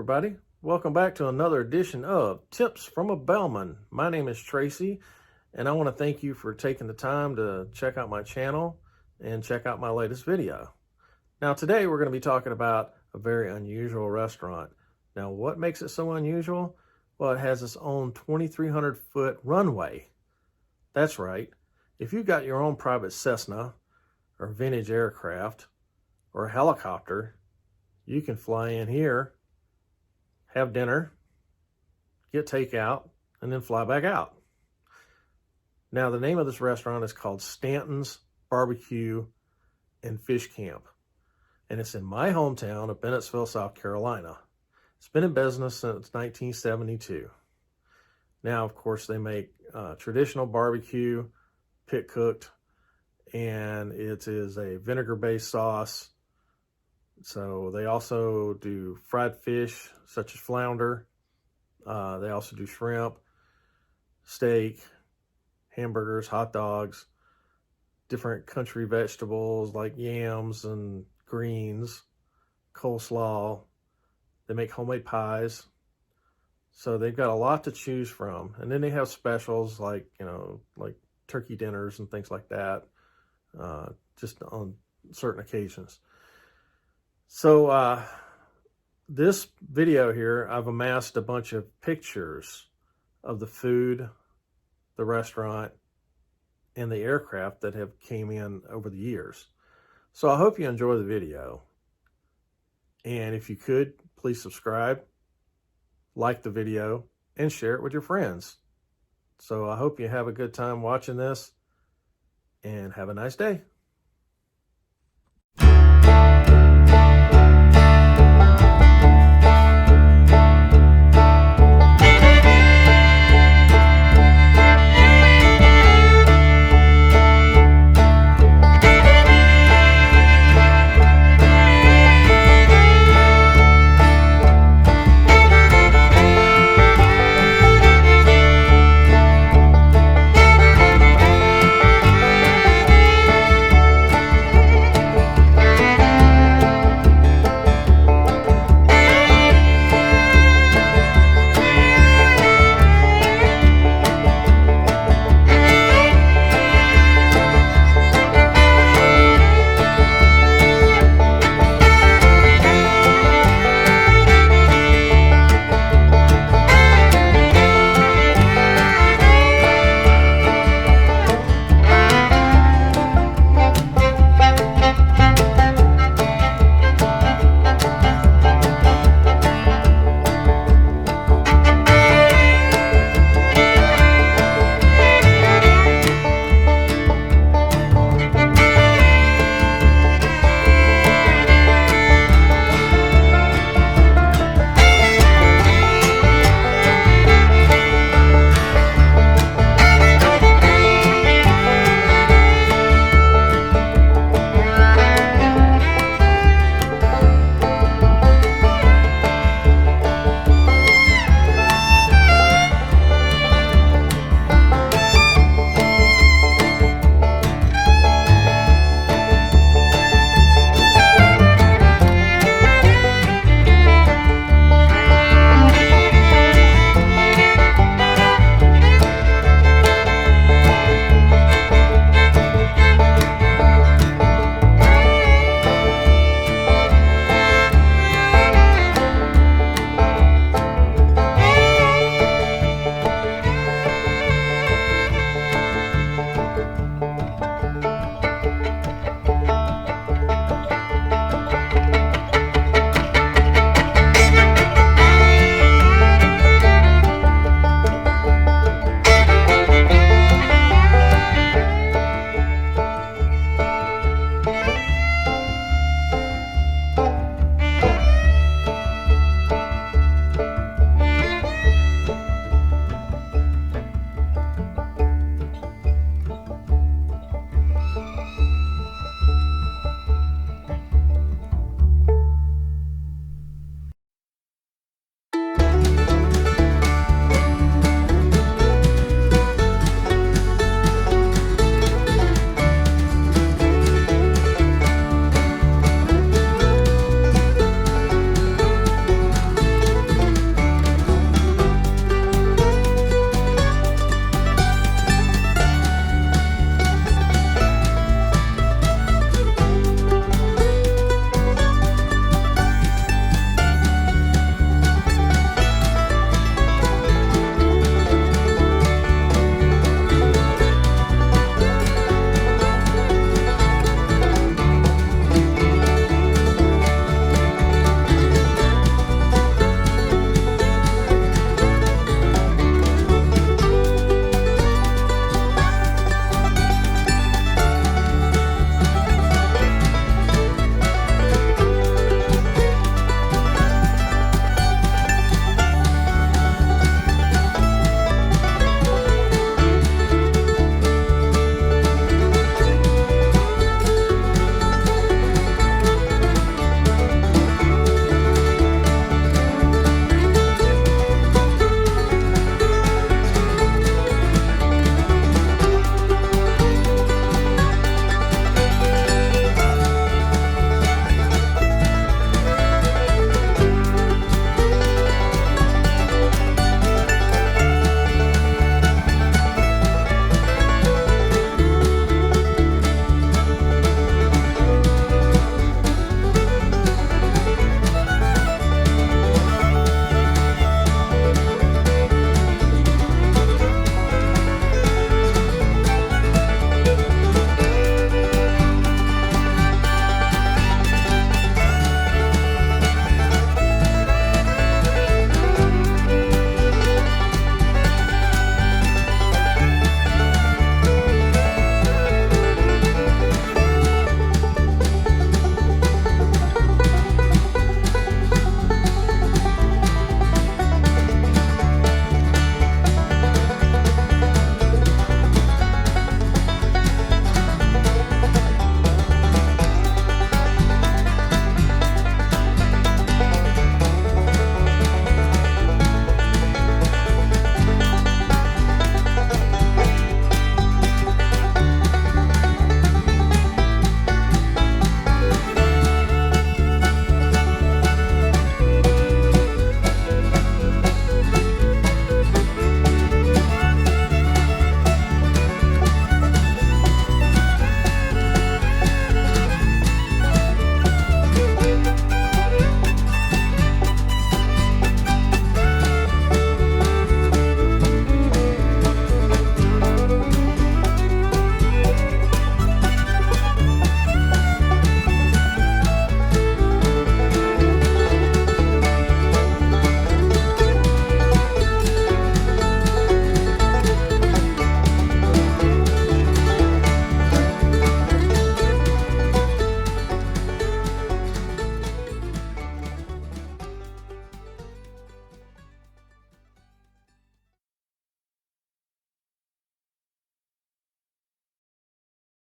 everybody. Welcome back to another edition of Tips from a Bellman. My name is Tracy, and I want to thank you for taking the time to check out my channel and check out my latest video. Now, today we're going to be talking about a very unusual restaurant. Now, what makes it so unusual? Well, it has its own 2,300-foot runway. That's right. If you've got your own private Cessna or vintage aircraft or a helicopter, you can fly in here, have dinner, get takeout, and then fly back out. Now, the name of this restaurant is called Stanton's Barbecue and Fish Camp, and it's in my hometown of Bennettsville, South Carolina. It's been in business since 1972. Now, of course, they make traditional barbecue, pit cooked, and it is a vinegar-based sauce. So they also do fried fish, such as flounder. They also do shrimp, steak, hamburgers, hot dogs, different country vegetables like yams and greens, coleslaw. They make homemade pies. So they've got a lot to choose from. And then they have specials like, like turkey dinners and things like that, just on certain occasions. So this video here, I've amassed a bunch of pictures of the food, the restaurant, and the aircraft that have came in over the years. So I hope you enjoy the video. And if you could, please subscribe, like the video, and share it with your friends. So I hope you have a good time watching this, and have a nice day.